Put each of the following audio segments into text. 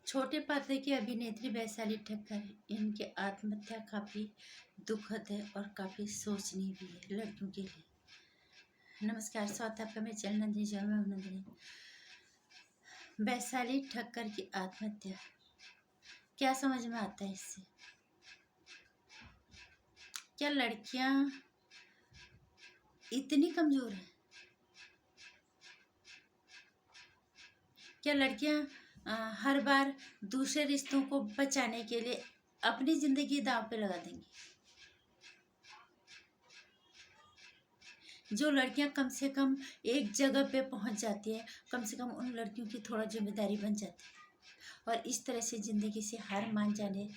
छोटे पर्दे की अभिनेत्री वैशाली ठक्कर, इनकी आत्महत्या काफ़ी दुखद है और काफ़ी सोचनीय भी है लड़कियों के लिए। नमस्कार, स्वागत है आपका मेरे चैनल नंदिनी जी में। नंदिनी, वैशाली ठक्कर की आत्महत्या, क्या समझ में आता है इससे? क्या लड़कियां इतनी कमज़ोर हैं? क्या लड़कियां हर बार दूसरे रिश्तों को बचाने के लिए अपनी ज़िंदगी दांव पे लगा देंगी? जो लड़कियां कम से कम एक जगह पे पहुंच जाती है, कम से कम उन लड़कियों की थोड़ा जिम्मेदारी बन जाती है। और इस तरह से ज़िंदगी से हार मान जाने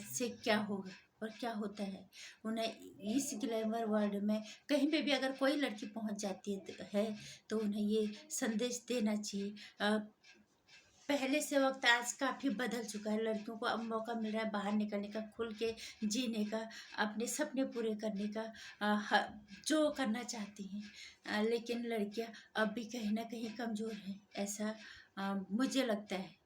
से क्या होगा और क्या होता है? उन्हें इस ग्लैमर वर्ल्ड में कहीं पे भी अगर कोई लड़की पहुंच जाती है तो उन्हें ये संदेश देना चाहिए। पहले से वक्त आज काफ़ी बदल चुका है। लड़कियों को अब मौका मिल रहा है बाहर निकलने का, खुल के जीने का, अपने सपने पूरे करने का, जो करना चाहती हैं। लेकिन लड़कियां अब भी कहीं ना कहीं कमज़ोर हैं, ऐसा मुझे लगता है।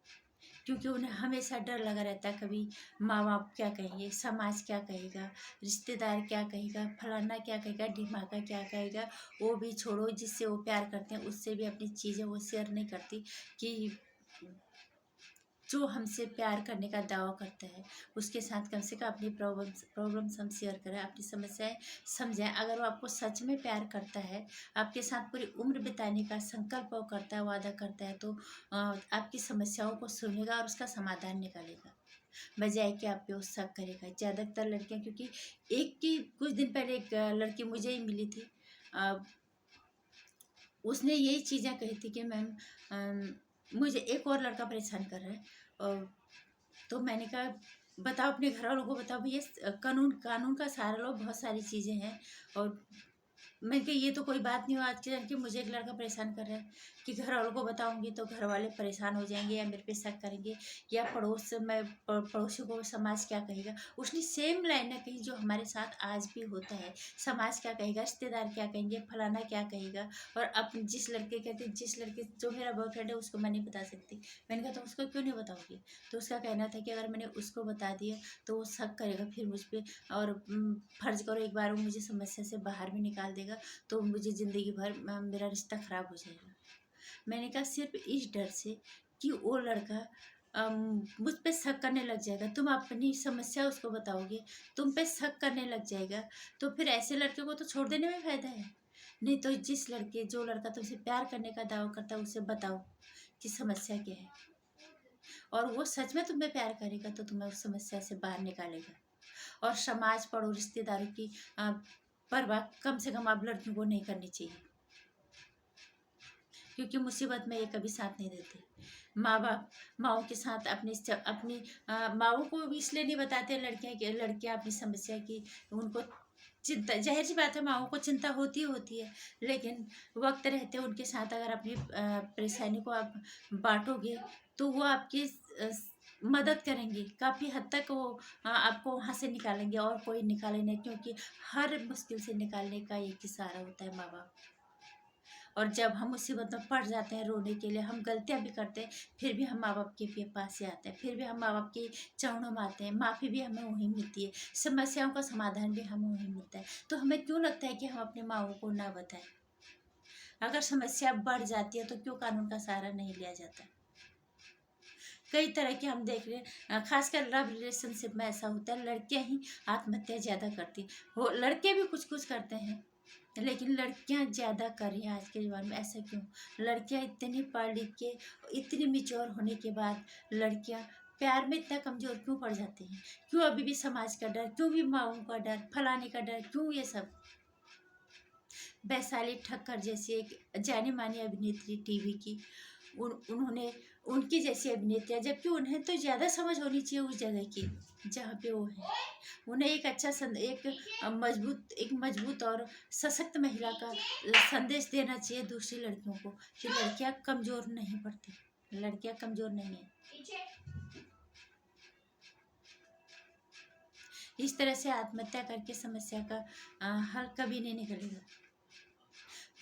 क्योंकि उन्हें हमेशा डर लगा रहता है, कभी माँ बाप क्या कहेंगे, समाज क्या कहेगा, रिश्तेदार क्या कहेगा, फलाना क्या कहेगा, ढिमाका क्या कहेगा। वो भी छोड़ो, जिससे वो प्यार करते हैं उससे भी अपनी चीज़ें वो शेयर नहीं करती कि जो हमसे प्यार करने का दावा करता है उसके साथ कम से कम अपनी प्रॉब्लम्स हम शेयर करें, अपनी समस्याएं समझें। अगर वो आपको सच में प्यार करता है, आपके साथ पूरी उम्र बिताने का संकल्प वो करता है, वादा करता है, तो आपकी समस्याओं को सुनेगा और उसका समाधान निकालेगा, बजाय कि आप पे वो शक करेगा। ज़्यादातर लड़कियां, क्योंकि एक की कुछ दिन पहले एक लड़की मुझे ही मिली थी, उसने यही चीज़ें कही थी कि मैम मुझे एक और लड़का परेशान कर रहा है। और तो मैंने कहा बताओ, अपने घर वालों को बताओ भैया, कानून का सहारा लो, बहुत सारी चीज़ें हैं। और मैं कि ये तो कोई बात नहीं हो आज के दिन कि मुझे एक लड़का परेशान कर रहा है, कि घर वालों को बताऊंगी तो घर वाले परेशान हो जाएंगे या मेरे पे शक करेंगे, या पड़ोसियों को समाज क्या कहेगा। उसने सेम लाइन कही जो हमारे साथ आज भी होता है, समाज क्या कहेगा, रिश्तेदार क्या कहेंगे, फलाना क्या कहेगा। और अब जिस लड़के कहते, जिस लड़के जो मेरा बॉयफ्रेंड है उसको मैं नहीं बता सकती। मैंने कहा तो उसको क्यों नहीं बताओगी? तो उसका कहना था कि अगर मैंने उसको बता दिया तो वो शक करेगा फिर मुझ पर, और फर्ज करो एक बार वो मुझे समस्या से बाहर भी निकाल देगा तो मुझे ज़िंदगी भर मेरा रिश्ता ख़राब हो जाएगा। मैंने कहा सिर्फ इस डर से कि वो लड़का मुझ पे शक करने लग जाएगा। तुम अपनी समस्या उसको बताओगे, तुम पे शक करने लग जाएगा, तो फिर ऐसे लड़के को तो छोड़ देने में फ़ायदा है। नहीं तो जो लड़का तुमसे प्यार करने का दावा करता है उसे बताओ कि समस्या क्या है, और वो सच में तुम्हें प्यार करेगा तो तुम्हें उस समस्या से बाहर निकालेगा। और समाज, पड़ो, रिश्तेदारों की परवाह कम से कम आप लड़कियों को नहीं करनी चाहिए, क्योंकि मुसीबत में ये कभी साथ नहीं देते। माँ बाप माओं के साथ अपनी माओं को भी इसलिए नहीं बताते लड़कियां अपनी समस्या की, उनको चिंता, जाहिर सी बात है माओं को चिंता होती है। लेकिन वक्त रहते उनके साथ अगर अपनी परेशानी को आप बांटोगे तो वो आपकी मदद करेंगे, काफ़ी हद तक वो आपको वहाँ से निकालेंगे, और कोई निकाले नहीं, क्योंकि हर मुश्किल से निकालने का एक ही सहारा होता है, माँ बाप। और जब हम मुसीबत में पड़ जाते हैं रोने के लिए, हम गलतियां भी करते हैं, फिर भी हम माँ बाप के पास ही आते हैं, फिर भी हम माँ बाप के चरणों में आते हैं, माफ़ी भी हमें वहीं मिलती है, समस्याओं का समाधान भी हमें वहीं मिलता है। तो हमें क्यों लगता है कि हम अपने माओं को ना बताएं? अगर समस्या बढ़ जाती है तो क्यों कानून का सहारा नहीं लिया जाता? कई तरह के हम देख रहे हैं, खासकर लव रिलेशनशिप में ऐसा होता है, लड़कियां ही आत्महत्या ज़्यादा करती, वो लड़के भी कुछ कुछ करते हैं, लेकिन लड़कियां ज़्यादा कर रही हैं आज के ज़माने में। ऐसा क्यों? लड़कियां इतनी पढ़ लिख के, इतनी मिच्योर होने के बाद लड़कियां प्यार में इतना कमज़ोर क्यों पड़ जाती हैं? क्यों अभी भी समाज का डर, क्यों भी माओं का डर, फलाने का डर, क्यों ये सब? वैशाली ठक्कर जैसी एक जानी मानी अभिनेत्री टीवी की, उन्होंने उनकी जैसी अभिनेत्रियाँ, जबकि उन्हें तो ज़्यादा समझ होनी चाहिए उस जगह की जहाँ पे वो है। उन्हें एक अच्छा एक मजबूत और सशक्त महिला का संदेश देना चाहिए दूसरी लड़कियों को, कि लड़कियाँ कमज़ोर नहीं पड़ती, लड़कियाँ कमज़ोर नहीं है। इस तरह से आत्महत्या करके समस्या का हल कभी नहीं निकलेगा।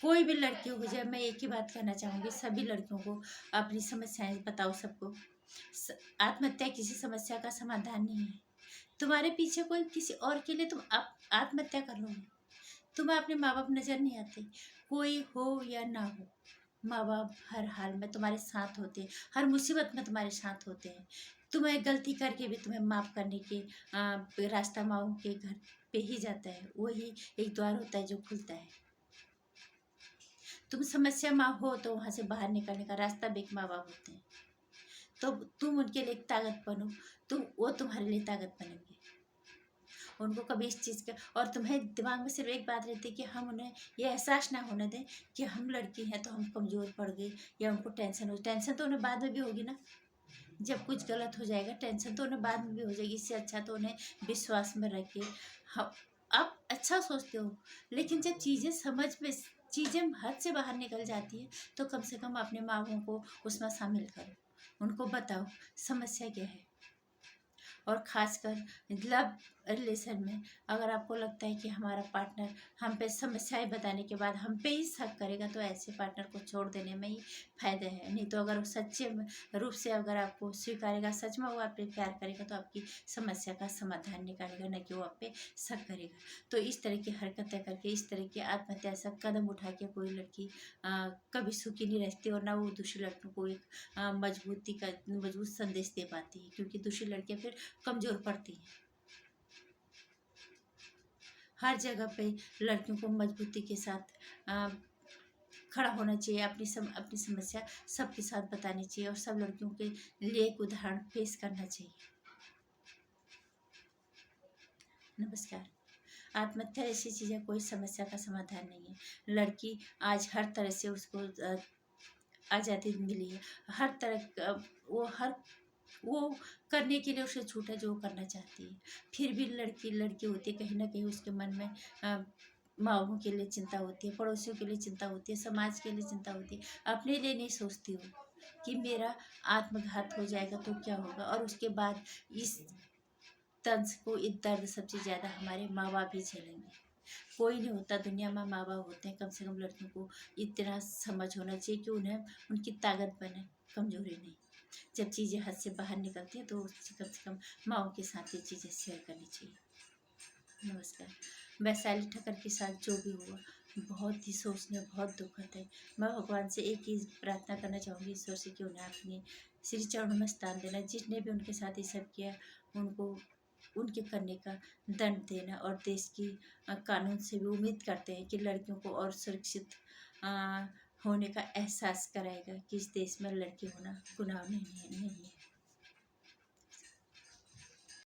कोई भी लड़की हो जाए, मैं एक ही बात कहना चाहूँगी सभी लड़कियों को, अपनी समस्याएं बताओ सबको। आत्महत्या किसी समस्या का समाधान नहीं है। तुम्हारे पीछे कोई किसी और के लिए तुम आत्महत्या कर लोगे। तुम्हें अपने माँ बाप नजर नहीं आते, कोई हो या ना हो, माँ बाप हर हाल में तुम्हारे साथ होते हैं, हर मुसीबत में तुम्हारे साथ होते हैं। तुम्हें गलती करके भी तुम्हें माफ़ करने के रास्ता माँ के घर पे ही जाता है, वही एक द्वार होता है जो खुलता है। तुम समस्या माँ हो तो वहाँ से बाहर निकलने का रास्ता भी एक माँ बाप होते हैं। तो तुम उनके लिए ताकत बनो, वो तुम्हारे लिए ताकत बनेंगे। उनको कभी इस चीज़ का, और तुम्हें दिमाग में सिर्फ एक बात रहती है कि हम उन्हें ये एहसास ना होने दें कि हम लड़की हैं तो हम कमज़ोर पड़ गए, या उनको टेंशन हो। टेंशन तो उन्हें बाद में भी होगी ना, जब कुछ गलत हो जाएगा टेंशन तो उन्हें बाद में भी हो जाएगी। इससे अच्छा तो उन्हें विश्वास में रख के, हम, आप अच्छा सोचते हो, लेकिन जब चीज़ें हद से बाहर निकल जाती है तो कम से कम अपने माँ बापों को उसमें शामिल करो, उनको बताओ समस्या क्या है। और ख़ासकर लव रिलेशन में अगर आपको लगता है कि हमारा पार्टनर हम पे समस्याएं बताने के बाद हम पे ही शक करेगा, तो ऐसे पार्टनर को छोड़ देने में ही फ़ायदा है। नहीं तो अगर वो सच्चे रूप से अगर आपको स्वीकारेगा, सच में वो आप पे प्यार करेगा, तो आपकी समस्या का समाधान निकालेगा, न कि वो आप पे शक करेगा। तो इस तरह की हरकतें करके, इस तरह की आत्महत्या ऐसा कदम उठा के कोई लड़की कभी सुखी नहीं रहती, और ना वो दूसरी लड़कियों को एक मजबूत संदेश दे पाती है, क्योंकि दूसरी लड़कियां फिर कमज़ोर पड़ती हैं। हर जगह पे लड़कियों को मजबूती के साथ खड़ा होना चाहिए, अपनी समस्या सबके साथ बतानी चाहिए, और सब लड़कियों के लिए एक उदाहरण पेश करना चाहिए। नमस्कार। आत्महत्या ऐसी चीज़ है, कोई समस्या का समाधान नहीं है। लड़की आज हर तरह से उसको आज़ादी मिली है, हर तरह वो करने के लिए उसे छूट है जो वो करना चाहती है। फिर भी लड़की लड़की होती है, कहीं ना कहीं उसके मन में माँ बापों के लिए चिंता होती है, पड़ोसियों के लिए चिंता होती है, समाज के लिए चिंता होती है। अपने लिए नहीं सोचती हो कि मेरा आत्मघात हो जाएगा तो क्या होगा, और उसके बाद इस तंज को, इस दर्द सबसे ज़्यादा हमारे माँ बाप ही झेलेंगे। कोई नहीं होता दुनिया में, माँ बाप होते हैं। कम से कम लड़कियों को इतना समझ होना चाहिए कि उन्हें उनकी ताकत बने, कमजोरी नहीं। जब चीज़ें हाथ से बाहर निकलती हैं तो कम से कम माओ के साथ ये चीज़ें शेयर करनी चाहिए। नमस्कार। वैशाली ठक्कर के साथ जो भी हुआ बहुत ही सोचनीय, बहुत दुखद है। मैं भगवान से एक ही प्रार्थना करना चाहूँगी, ईश्वर से, कि उन्हें अपने श्री चरणों में स्थान देना। जिसने भी उनके साथ ये सब किया, उनको उनके करने का दंड देना। और देश की कानून से भी उम्मीद करते हैं कि लड़कियों को और सुरक्षित होने का एहसास कराएगा कि इस देश में लड़की होना गुनाह नहीं है।